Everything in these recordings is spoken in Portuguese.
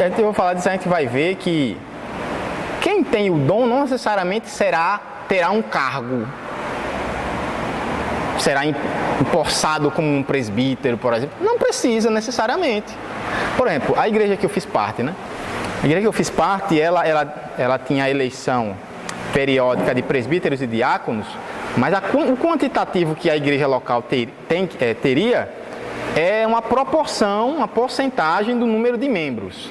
gente vai falar disso, a gente vai ver que quem tem o dom não necessariamente terá um cargo, será empossado como um presbítero, por exemplo. Não precisa necessariamente. Por exemplo, a igreja que eu fiz parte, né? A igreja que eu fiz parte, ela tinha a eleição periódica de presbíteros e diáconos, mas o quantitativo que a igreja local teria é uma proporção, uma porcentagem do número de membros.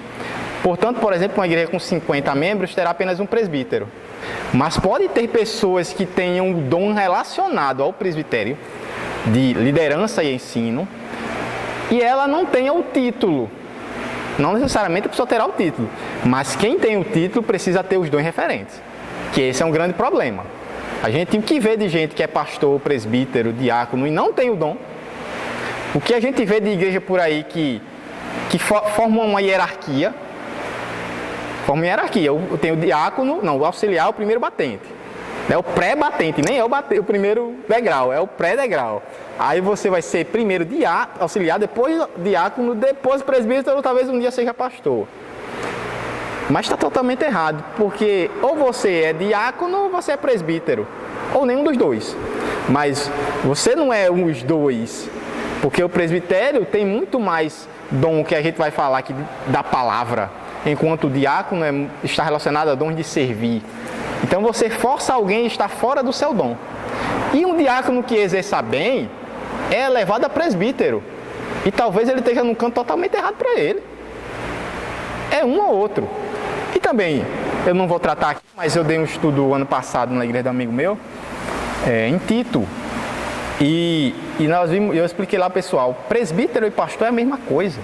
Portanto, por exemplo, uma igreja com 50 membros terá apenas um presbítero. Mas pode ter pessoas que tenham o dom relacionado ao presbitério, de liderança e ensino, e ela não tenha o título. Não necessariamente a pessoa terá o título, mas quem tem o título precisa ter os dons referentes, que esse é um grande problema. A gente tem que ver de gente que é pastor, presbítero, diácono e não tem o dom. O que a gente vê de igreja por aí que formam uma hierarquia, eu tenho o diácono, não, o auxiliar é o primeiro batente. É o pré-batente, nem é o primeiro degrau, é o pré-degrau. Aí você vai ser primeiro auxiliar, depois diácono, depois presbítero, ou talvez um dia seja pastor. Mas está totalmente errado, porque ou você é diácono ou você é presbítero, ou nenhum dos dois. Mas você não é os dois, porque o presbitério tem muito mais dom que a gente vai falar aqui da palavra, enquanto o diácono está relacionado a dons de servir. Então você força alguém a estar fora do seu dom. E um diácono que exerça bem é elevado a presbítero. E talvez ele esteja num canto totalmente errado para ele. É um ou outro. E também, eu não vou tratar aqui, mas eu dei um estudo ano passado na igreja do amigo meu, em Tito. E eu expliquei lá, pessoal, presbítero e pastor é a mesma coisa.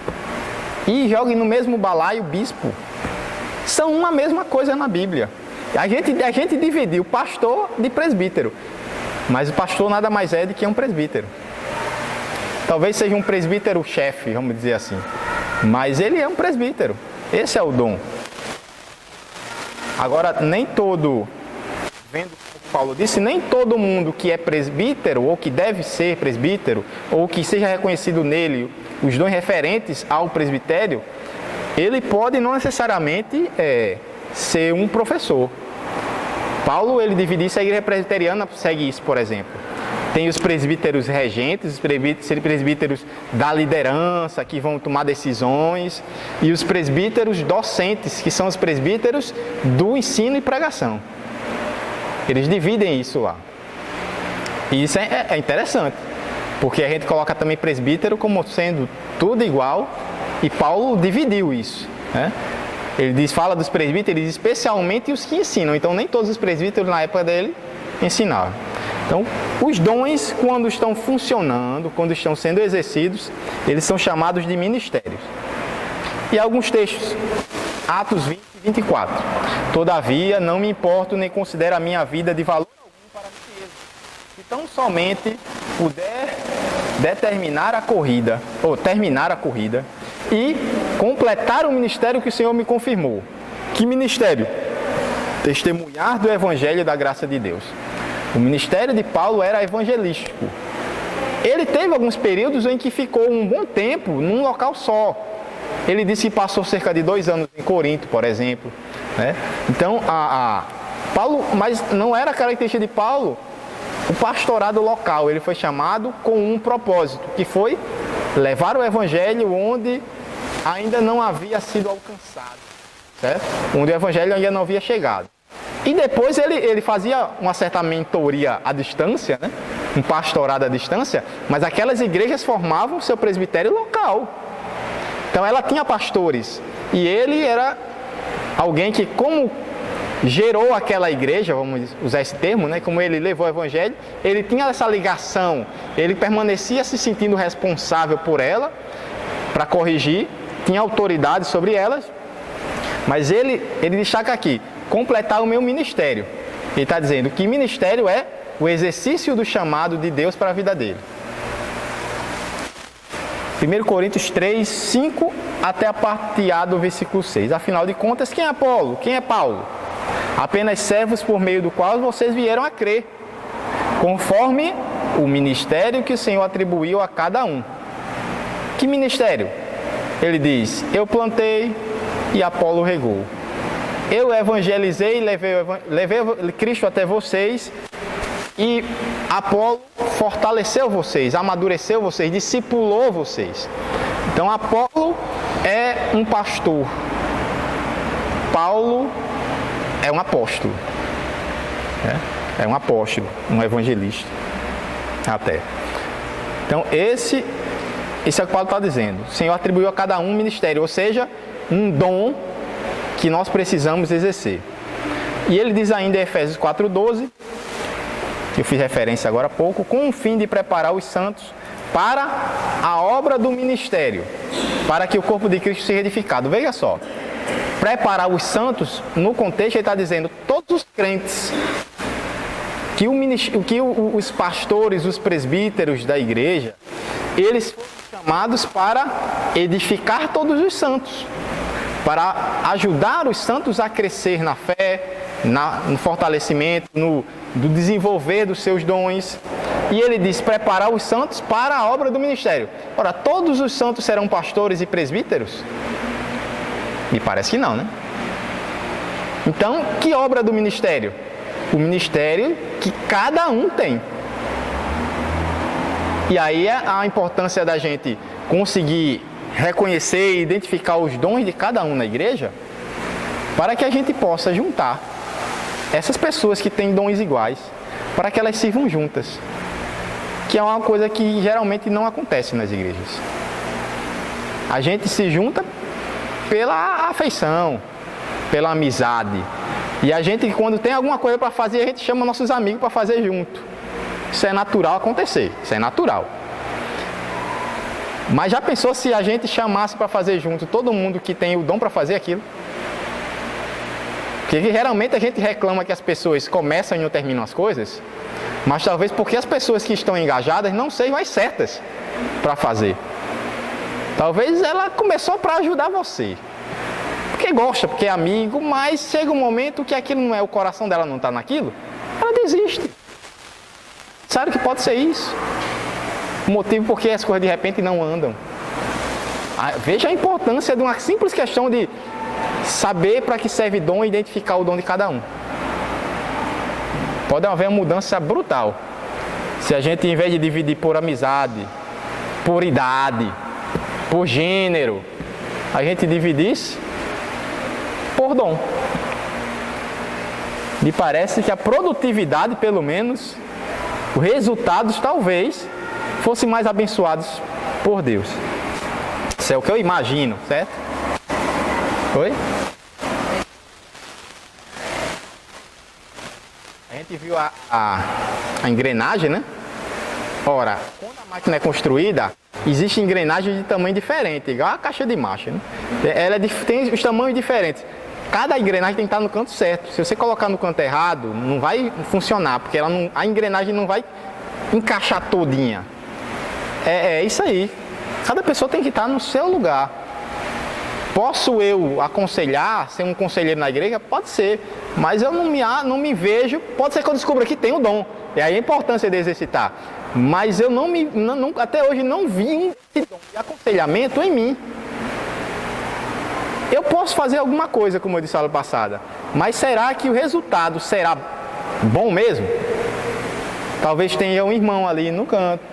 E joguem no mesmo balaio bispo. São uma mesma coisa na Bíblia. A gente dividiu o pastor de presbítero, mas o pastor nada mais é do que um presbítero. Talvez seja um presbítero-chefe, vamos dizer assim, mas ele é um presbítero. Esse é o dom. Agora, vendo o que Paulo disse, nem todo mundo que é presbítero, ou que deve ser presbítero, ou que seja reconhecido nele os dons referentes ao presbitério, ele pode não necessariamente ser um professor. Paulo, ele divide isso, a igreja presbiteriana segue isso, por exemplo. Tem os presbíteros regentes, os presbíteros da liderança, que vão tomar decisões, e os presbíteros docentes, que são os presbíteros do ensino e pregação. Eles dividem isso lá. E isso é interessante, porque a gente coloca também presbítero como sendo tudo igual, e Paulo dividiu isso, né? Ele fala dos presbíteros, especialmente os que ensinam. Então, nem todos os presbíteros na época dele ensinavam. Então, os dons, quando estão funcionando, quando estão sendo exercidos, eles são chamados de ministérios. E alguns textos, Atos 20 e 24. Todavia, não me importo nem considero a minha vida de valor algum para mim mesmo, se tão somente puder terminar a corrida e completar o ministério que o Senhor me confirmou. Que ministério? Testemunhar do Evangelho da graça de Deus. O ministério de Paulo era evangelístico. Ele teve alguns períodos em que ficou um bom tempo num local só. Ele disse que passou cerca de 2 anos em Corinto, por exemplo, né? Então, Paulo, mas não era característica de Paulo o pastorado local. Ele foi chamado com um propósito, que foi levar o evangelho onde ainda não havia sido alcançado, certo? Onde o evangelho ainda não havia chegado. E depois ele fazia uma certa mentoria à distância, né? Um pastorado à distância, mas aquelas igrejas formavam o seu presbitério local. Então ela tinha pastores, e ele era alguém que, como gerou aquela igreja, vamos usar esse termo, né? Como ele levou o evangelho, ele tinha essa ligação, ele permanecia se sentindo responsável por ela, para corrigir, tinha autoridade sobre elas, mas ele destaca aqui, completar o meu ministério. Ele está dizendo que ministério é o exercício do chamado de Deus para a vida dele. 1 Coríntios 3, 5 até a parte A do versículo 6. Afinal de contas, quem é Apolo? Quem é Paulo? Apenas servos por meio do qual vocês vieram a crer, conforme o ministério que o Senhor atribuiu a cada um. Que ministério? Ele diz, eu plantei, e Apolo regou. Eu evangelizei, levei Cristo até vocês, e Apolo fortaleceu vocês, amadureceu vocês, discipulou vocês. Então Apolo é um pastor, Paulo é um apóstolo, é um apóstolo, um evangelista até. Então esse é o que Paulo está dizendo. O Senhor atribuiu a cada um ministério, ou seja, um dom que nós precisamos exercer. E ele diz ainda em Efésios 4:12, que eu fiz referência agora há pouco, com o fim de preparar os santos para a obra do ministério, para que o corpo de Cristo seja edificado. Veja só, preparar os santos, no contexto ele está dizendo, todos os crentes, que os pastores, os presbíteros da igreja, eles foram chamados para edificar todos os santos, para ajudar os santos a crescer na fé, no fortalecimento, no desenvolver dos seus dons. E ele diz, preparar os santos para a obra do ministério. Ora, todos os santos serão pastores e presbíteros? Me parece que não, né? Então, que obra do ministério? O ministério que cada um tem. E aí a importância da gente conseguir reconhecer e identificar os dons de cada um na igreja, para que a gente possa juntar essas pessoas que têm dons iguais, para que elas sirvam juntas, que é uma coisa que geralmente não acontece nas igrejas. A gente se junta pela afeição, pela amizade, e a gente, quando tem alguma coisa para fazer, a gente chama nossos amigos para fazer junto. Isso é natural acontecer, isso é natural. Mas já pensou se a gente chamasse para fazer junto todo mundo que tem o dom para fazer aquilo? Porque geralmente a gente reclama que as pessoas começam e não terminam as coisas, mas talvez porque as pessoas que estão engajadas não sejam as certas para fazer. Talvez ela começou para ajudar você, porque gosta, porque é amigo, mas chega um momento que aquilo não é, o coração dela não está naquilo, ela desiste. Sabe que pode ser isso? O motivo porque as coisas de repente não andam. Veja a importância de uma simples questão de saber para que serve dom e identificar o dom de cada um. Pode haver uma mudança brutal se a gente, em vez de dividir por amizade, por idade, por gênero, a gente dividisse por dom. Me parece que a produtividade, pelo menos, os resultados talvez fossem mais abençoados por Deus. Isso é o que eu imagino, certo? Oi? A gente viu a engrenagem, né? Ora, quando a máquina é construída, existe engrenagem de tamanho diferente, igual a caixa de marcha, né? Ela tem os tamanhos diferentes. Cada engrenagem tem que estar no canto certo. Se você colocar no canto errado, não vai funcionar, porque a engrenagem não vai encaixar todinha. É isso aí. Cada pessoa tem que estar no seu lugar. Posso eu aconselhar, ser um conselheiro na igreja? Pode ser, mas eu não me vejo. Pode ser que eu descubra que tem o dom, e aí a importância de exercitar. Mas eu até hoje não vi esse dom de aconselhamento em mim. Eu posso fazer alguma coisa, como eu disse na aula passada, mas será que o resultado será bom mesmo? Talvez tenha um irmão ali no canto,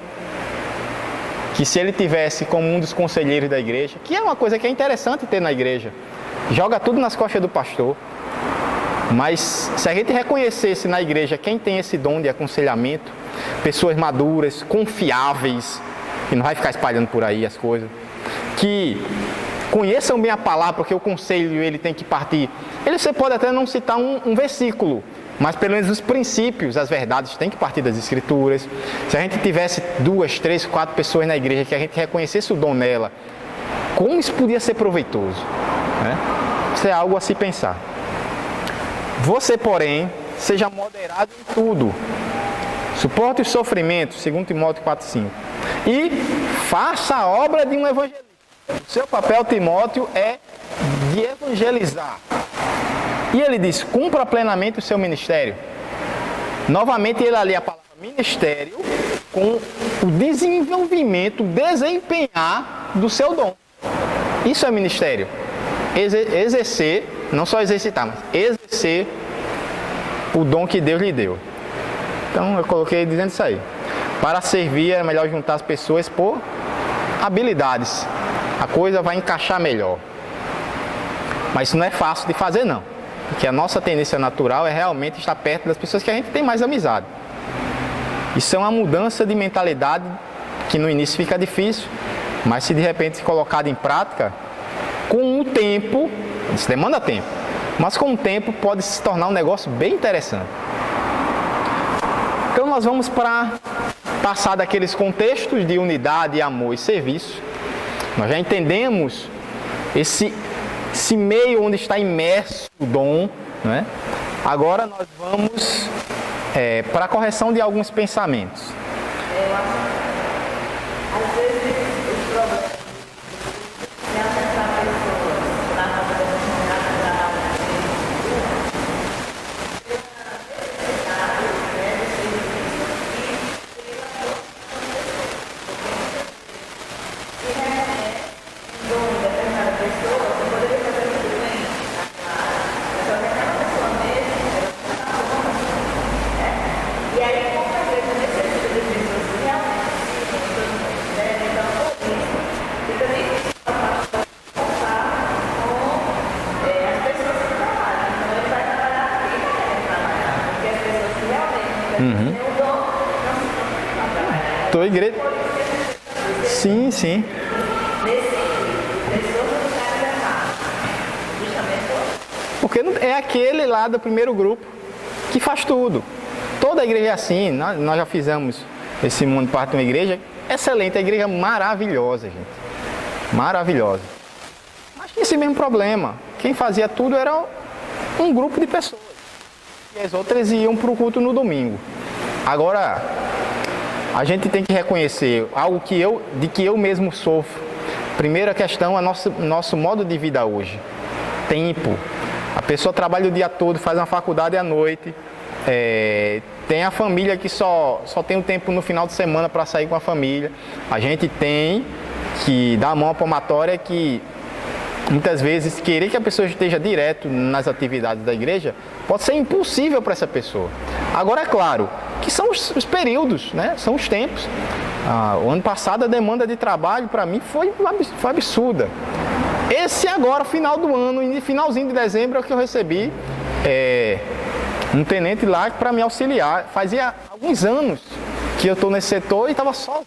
que se ele tivesse como um dos conselheiros da igreja, que é uma coisa que é interessante ter na igreja, joga tudo nas costas do pastor, mas se a gente reconhecesse na igreja quem tem esse dom de aconselhamento, pessoas maduras, confiáveis, que não vai ficar espalhando por aí as coisas, que conheçam bem a palavra, porque o conselho ele tem que partir. Você pode até não citar um versículo, mas pelo menos os princípios, as verdades têm que partir das escrituras. Se a gente tivesse 2, 3, 4 pessoas na igreja que a gente reconhecesse o dom nela, como isso podia ser proveitoso, né? Isso é algo a se pensar. Você, porém, seja moderado em tudo, suporte os sofrimentos, 2 Timóteo 4,5, e faça a obra de um evangelista. O seu papel, Timóteo, é de evangelizar. E ele diz, cumpra plenamente o seu ministério. Novamente ele alia a palavra ministério com o desenvolvimento, desempenhar do seu dom. Isso é ministério. exercer, não só exercitar, mas exercer o dom que Deus lhe deu. Então eu coloquei dizendo isso aí. Para servir é melhor juntar as pessoas por habilidades. A coisa vai encaixar melhor. Mas isso não é fácil de fazer não. Porque a nossa tendência natural é realmente estar perto das pessoas que a gente tem mais amizade. Isso é uma mudança de mentalidade que no início fica difícil, mas se de repente colocado em prática, com o tempo, isso demanda tempo, mas com o tempo pode se tornar um negócio bem interessante. Então nós vamos para passar daqueles contextos de unidade, amor e serviço. Nós já entendemos esse meio onde está imerso o dom, né? Agora nós vamos para a correção de alguns pensamentos. Às vezes os problemas de afetar pessoas na nossa determinada e aí, como a igreja necessita de pessoas que realmente fica difícil contar com as pessoas que trabalham. Então ele vai trabalhar aqui e querem trabalhar. Porque as pessoas que realmente têm o dom não vão trabalhar. Tua igreja. Sim, sim. Pessoas não querem levar. Justamente Porque é aquele lá do primeiro grupo que faz tudo. Toda a igreja é assim, nós já fizemos esse mundo parte de uma igreja excelente, a igreja maravilhosa, gente. Maravilhosa. Mas tinha esse mesmo problema. Quem fazia tudo era um grupo de pessoas. E as outras iam para o culto no domingo. Agora, a gente tem que reconhecer algo de que eu mesmo sofro. Primeira questão é nosso modo de vida hoje. Tempo. A pessoa trabalha o dia todo, faz uma faculdade à noite. Tem a família que só tem o tempo no final de semana para sair com a família. A gente tem que dar a mão à palmatória que muitas vezes querer que a pessoa esteja direto nas atividades da igreja pode ser impossível para essa pessoa. Agora é claro que são os períodos, né? São os tempos. O ano passado a demanda de trabalho para mim foi absurda. Esse agora, final do ano, finalzinho de dezembro, é o que eu recebi um tenente lá para me auxiliar. Fazia alguns anos que eu estou nesse setor e estava sozinho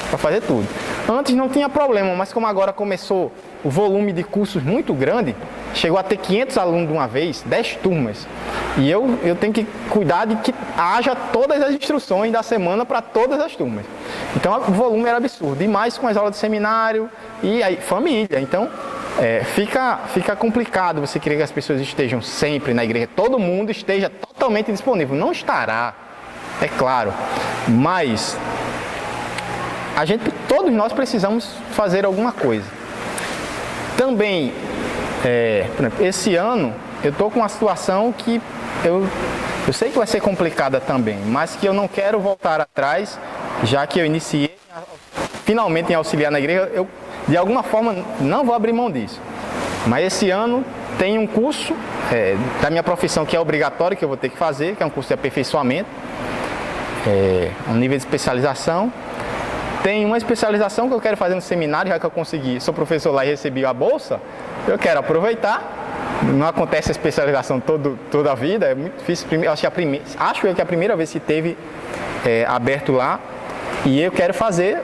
para fazer tudo. Antes não tinha problema, mas como agora começou o volume de cursos muito grande, chegou a ter 500 alunos de uma vez, 10 turmas. E eu tenho que cuidar de que haja todas as instruções da semana para todas as turmas. Então o volume era absurdo. E mais com as aulas de seminário e aí, família. Então fica complicado você querer que as pessoas estejam sempre na igreja, todo mundo esteja totalmente disponível. Não estará, é claro, mas todos nós precisamos fazer alguma coisa. Também, por exemplo, esse ano eu estou com uma situação que eu sei que vai ser complicada também, mas que eu não quero voltar atrás, já que eu iniciei finalmente em auxiliar na igreja, eu de alguma forma não vou abrir mão disso. Mas esse ano tem um curso da minha profissão que é obrigatório, que eu vou ter que fazer, que é um curso de aperfeiçoamento, um nível de especialização. Tem uma especialização que eu quero fazer no seminário, já que eu consegui, sou professor lá e recebi a bolsa, eu quero aproveitar. Não acontece a especialização toda a vida, é muito difícil. Acho que é a primeira vez que teve aberto lá, e eu quero fazer,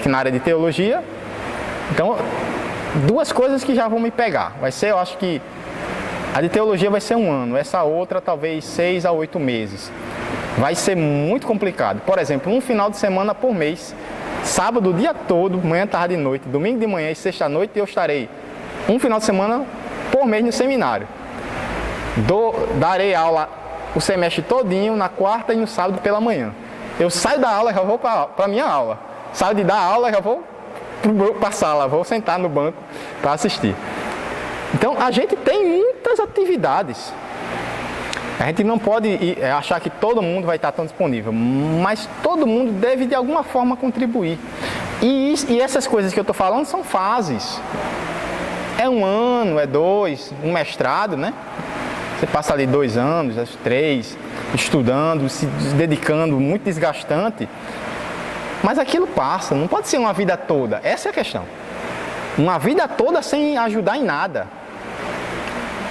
que na área de teologia. Então, duas coisas que já vão me pegar. Eu acho que a de teologia vai ser 1 ano, essa outra talvez 6 a 8 meses. Vai ser muito complicado. Por exemplo, um final de semana por mês, sábado o dia todo, manhã, tarde e noite, domingo de manhã e sexta à noite, eu estarei um final de semana por mês no seminário. Darei aula o semestre todinho, na quarta e no sábado pela manhã. Eu saio da aula e já vou para a minha aula. Saio de dar aula e já vou para a sala, vou sentar no banco para assistir. Então, a gente tem muitas atividades. A gente não pode achar que todo mundo vai estar tão disponível, mas todo mundo deve de alguma forma contribuir. E essas coisas que eu estou falando são fases. É 1 ano, é 2, um mestrado, né? Você passa ali 2 anos, 3, estudando, se dedicando, muito desgastante. Mas aquilo passa, não pode ser uma vida toda. Essa é a questão. Uma vida toda sem ajudar em nada.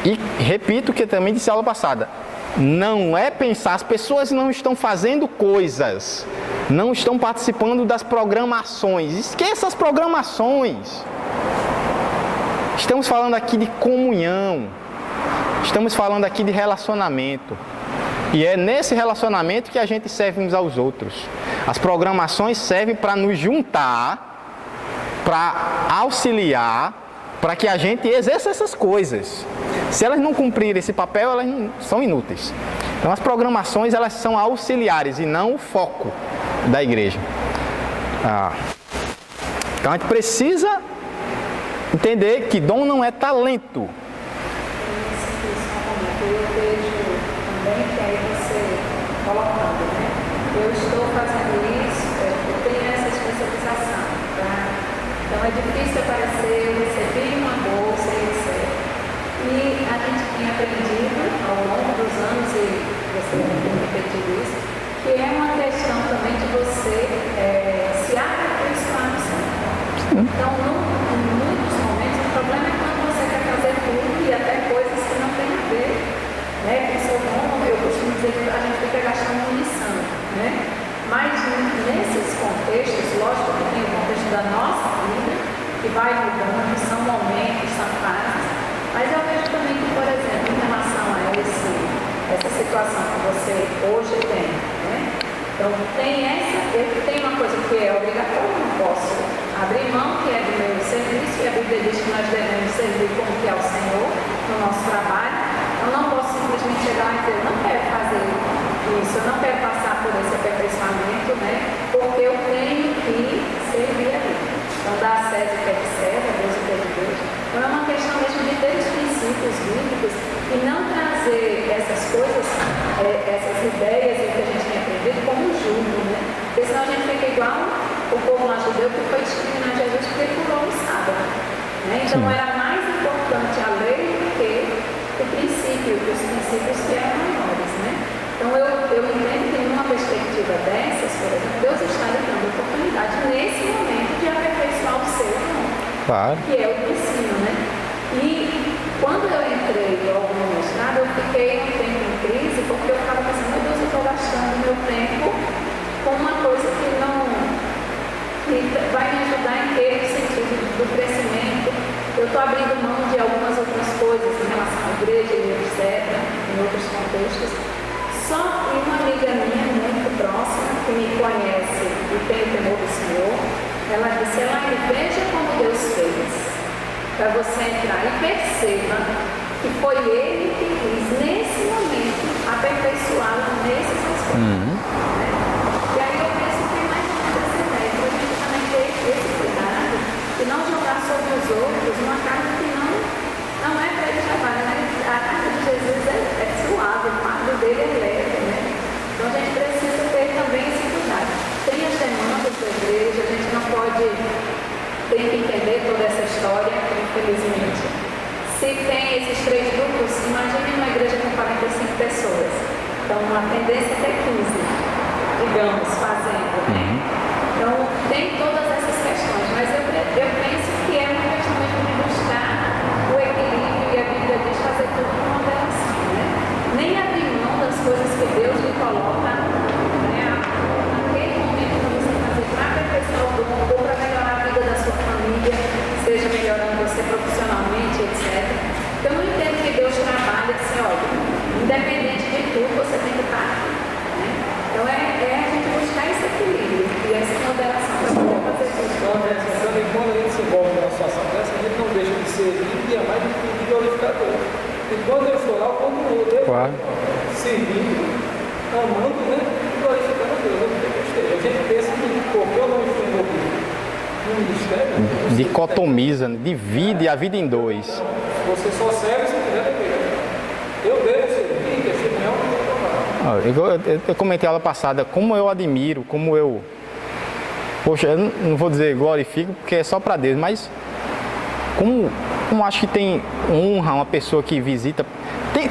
E repito o que eu também disse na aula passada. Não é pensar, as pessoas não estão fazendo coisas, não estão participando das programações. Esqueça as programações. Estamos falando aqui de comunhão. Estamos falando aqui de relacionamento. E é nesse relacionamento que a gente serve uns aos outros. As programações servem para nos juntar, para auxiliar, para que a gente exerça essas coisas. Se elas não cumprirem esse papel, elas são inúteis. Então as programações, elas são auxiliares e não o foco da igreja. Então a gente precisa entender que dom não é talento. Eu vejo também que aí você colocando, né? Eu estou fazendo isso, eu tenho essa especialização, tá? Então é difícil aparecer, eu recebi uma bolsa, etc. E a gente tem aprendido ao longo dos anos, e você tem repetido isso, que é uma questão também de você se aperfeiçoar no Senhor. Então, em muitos momentos, o problema é quando você quer fazer tudo e até coisas que não tem a ver, né? Com o seu dom, eu costumo dizer que a gente fica gastando munição, né? Mas nesses contextos, lógico que tem o contexto da nossa vida, que vai mudando, são momentos, são fases, mas eu vejo também que, por exemplo, em relação a essa situação que você hoje tem, né? Então, tem uma coisa que é obrigatória, eu não posso abrir mão, que é do meu serviço, e a Bíblia diz que nós devemos servir como que é o Senhor no nosso trabalho. Eu não posso simplesmente chegar lá e dizer, eu não quero fazer isso, eu não quero passar por esse aperfeiçoamento, né? Porque eu tenho que servir a Deus. Então, dá a César o que é de César, Deus o que é de Deus. Então, é uma questão mesmo de ter os princípios bíblicos e não trazer essas coisas, essas ideias que a gente tem aprendido como jugo, né? Porque senão a gente fica igual o povo lá judeu que foi discriminar Jesus porque pulou no sábado, né? Então, era mais importante a lei do que o princípio, os princípios que eram maiores, né? Então, eu entendo que numa perspectiva dessas, por exemplo, Deus está lhe dando a oportunidade nesse momento de aperfeiçoar o seu dom, Claro. que é o ensino, né? E quando eu entrei logo no mestrado, eu fiquei um tempo em crise, porque eu ficava pensando, meu Deus, eu estou gastando meu tempo com uma coisa que vai me ajudar em ter o sentido do crescimento. Eu estou abrindo mão de algumas outras coisas em relação à igreja e etc., em outros contextos. Só que uma amiga minha, muito próxima, que me conhece e tem o temor do Senhor, ela disse, Elaine, veja como Deus fez, para você entrar e perceba que foi Ele que quis, nesse momento, aperfeiçoá-lo nesses aspectos. Né? E aí eu penso que mais ou menos essa ideia, para a gente também ter esse cuidado e não jogar sobre os outros uma carga que não é para ele trabalhar, né? A carga de Jesus é suave, o fardo dele é leve, né? Então a gente precisa ter também esse cuidado. Tem as demandas da igreja, a gente não pode ter que entender toda essa história, infelizmente. Se tem esses 3 grupos, imagine uma igreja com 45 pessoas. Então, uma tendência até 15, digamos, fazendo, né? Então, tem todas essas questões, mas eu penso que é uma questão mesmo de buscar o equilíbrio, e a Bíblia diz fazer tudo com moderação, né? Nem abrir mão das coisas que Deus lhe coloca, né? Naquele momento que você fazer para aperfeiçoar o dom, ou para melhorar a vida da sua família, seja melhorando você profissionalmente, etc. Então, eu entendo que Deus trabalha assim, olha, independente de tudo, você tem que estar aqui, né? Então, é a gente buscar esse equilíbrio e essa moderação para poder fazer tudo. Também quando a gente se envolve numa situação dessa, a gente não deixa de ser livre e é mais de glorificador. E quando eu estou lá, eu continuo Deus, servindo, amando, né? E glorificando a Deus, onde eu esteja. A gente pensa que porque eu não estou envolvido no ministério, Dicotomiza, divide a vida em 2. você só serve se quiser beber. Eu devo servir, testemunhar o que eu trabalho. Eu comentei a aula passada como eu admiro, como eu... Poxa, eu não vou dizer glorifico, porque é só para Deus, mas como não acho que tem honra uma pessoa que visita.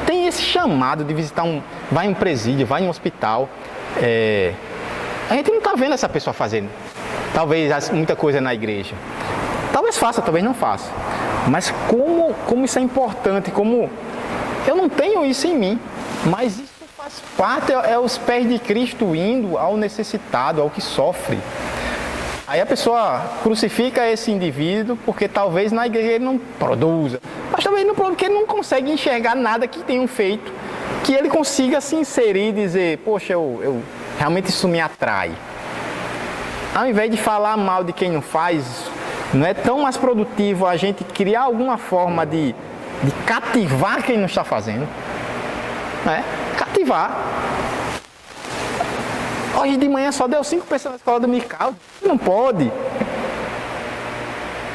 Tem esse chamado de visitar vai em um presídio, vai em um hospital. A gente não está vendo essa pessoa fazendo. Talvez muita coisa na igreja. Talvez faça, talvez não faça. Mas como isso é importante, como eu não tenho isso em mim, mas isso faz parte, é os pés de Cristo indo ao necessitado, ao que sofre. Aí a pessoa crucifica esse indivíduo porque talvez na igreja ele não produza, mas talvez não produza porque ele não consegue enxergar nada que tenham feito, que ele consiga se inserir e dizer, poxa, eu realmente isso me atrai. Ao invés de falar mal de quem não faz, não é tão mais produtivo a gente criar alguma forma de cativar quem não está fazendo? Né? Cativar. Hoje de manhã só deu 5 pessoas na escola dominical. Não pode.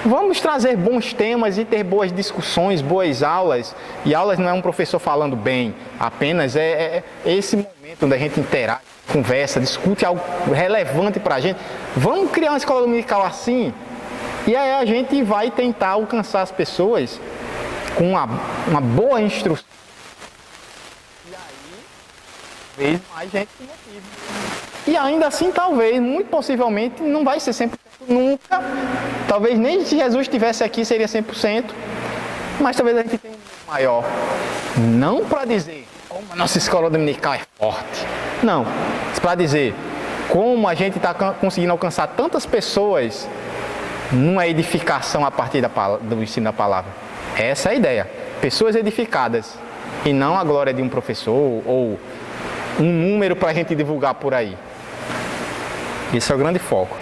Vamos trazer bons temas e ter boas discussões, boas aulas. E aulas não é um professor falando bem, apenas é esse momento onde a gente interage, conversa, discute algo relevante para a gente. Vamos criar uma escola dominical assim? E aí a gente vai tentar alcançar as pessoas com uma boa instrução. E aí, talvez mais gente se motive. E ainda assim, talvez, muito possivelmente, não vai ser 100% nunca. Talvez nem se Jesus estivesse aqui seria 100%. Mas talvez a gente tenha um maior. Não para dizer como a nossa escola dominical é forte. Não. Para dizer como a gente está conseguindo alcançar tantas pessoas numa edificação a partir do ensino da palavra. Essa é a ideia. Pessoas edificadas. E não a glória de um professor ou um número para a gente divulgar por aí. Esse é o grande foco.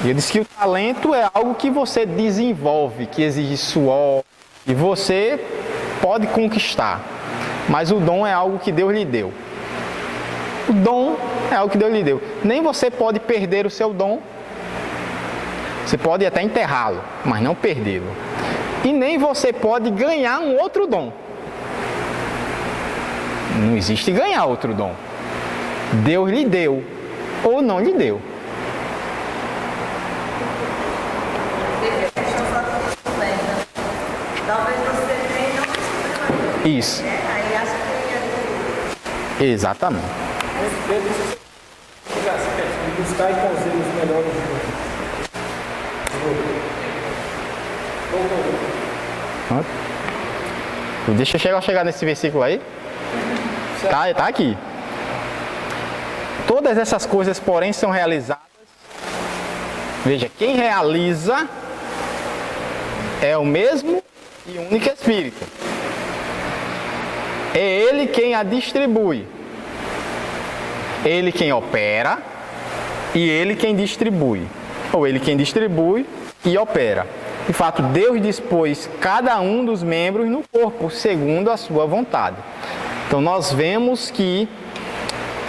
E eu disse que o talento é algo que você desenvolve, que exige suor, e você pode conquistar. Mas o dom é algo que Deus lhe deu. O dom é algo que Deus lhe deu. Nem você pode perder o seu dom. Você pode até enterrá-lo, mas não perdê-lo. E nem você pode ganhar um outro dom. Não existe ganhar outro dom. Deus lhe deu ou não lhe deu. Talvez você tenha não. Isso. Aí acho que Exatamente. Buscar e fazer os melhores. Deixa eu chegar nesse versículo aí. Tá aqui. Todas essas coisas, porém, são realizadas. Veja, quem realiza é o mesmo e único Espírito. É Ele quem a distribui. Ele quem opera e Ele quem distribui. Ou Ele quem distribui e opera. De fato, Deus dispôs cada um dos membros no corpo, segundo a sua vontade. Então, nós vemos que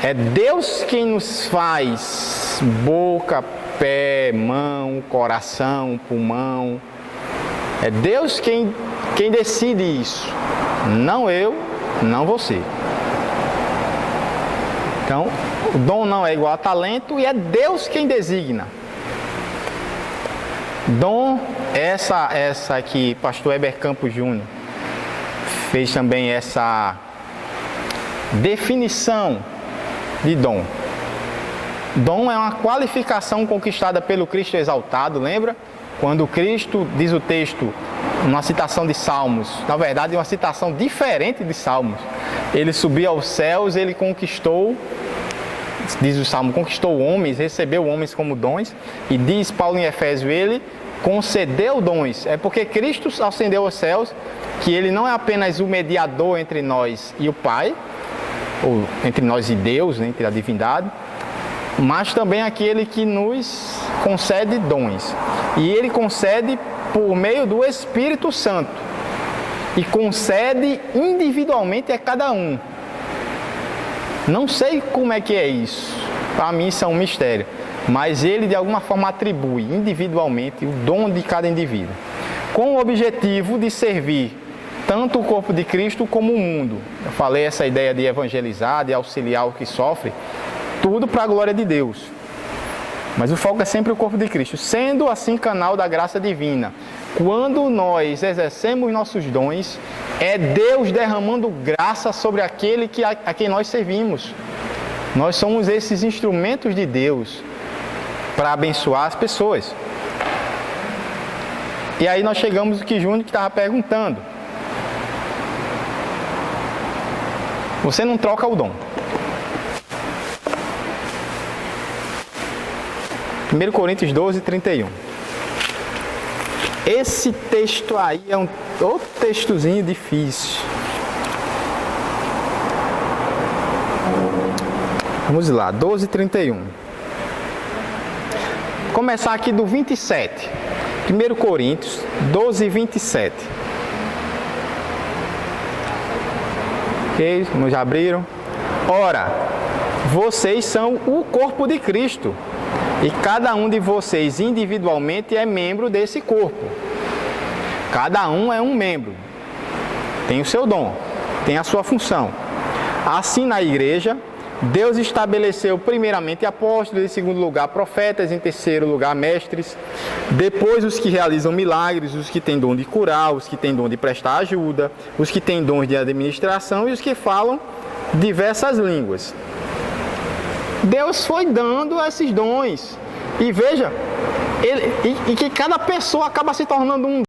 é Deus quem nos faz boca, pé, mão, coração, pulmão. É Deus quem decide isso. Não eu, não você. Então, o dom não é igual a talento e é Deus quem designa. Dom, essa que pastor Heber Campos Júnior fez também essa definição de dom. Dom é uma qualificação conquistada pelo Cristo exaltado, lembra? Quando Cristo, diz o texto, numa citação de Salmos, na verdade uma citação diferente de Salmos, ele subiu aos céus, ele conquistou, diz o Salmo, conquistou homens, recebeu homens como dons, e diz Paulo em Efésios, ele concedeu dons. É porque Cristo ascendeu aos céus, que ele não é apenas o mediador entre nós e o Pai, ou entre nós e Deus, né, entre a divindade, mas também aquele que nos concede dons. E ele concede por meio do Espírito Santo. E concede individualmente a cada um. Não sei como é que é isso. Para mim isso é um mistério. Mas ele de alguma forma atribui individualmente o dom de cada indivíduo. Com o objetivo de servir tanto o corpo de Cristo como o mundo. Eu falei essa ideia de evangelizar, de auxiliar o que sofre. Tudo para a glória de Deus. Mas o foco é sempre o corpo de Cristo. Sendo assim canal da graça divina. Quando nós exercemos nossos dons, é Deus derramando graça sobre aquele a quem nós servimos. Nós somos esses instrumentos de Deus para abençoar as pessoas. E aí nós chegamos no que Júnior estava perguntando. Você não troca o dom. 1 Coríntios 12, 31. Esse texto aí é outro textozinho difícil. Vamos lá, 12, 31. Começar aqui do 27. 1 Coríntios 12, 27. Ok, como já abriram. Ora, vocês são o corpo de Cristo. E cada um de vocês individualmente é membro desse corpo. Cada um é um membro. Tem o seu dom, tem a sua função. Assim na igreja, Deus estabeleceu primeiramente apóstolos, em segundo lugar profetas, em terceiro lugar mestres, depois os que realizam milagres, os que têm dom de curar, os que têm dom de prestar ajuda, os que têm dons de administração e os que falam diversas línguas. Deus foi dando esses dons. E veja, que cada pessoa acaba se tornando um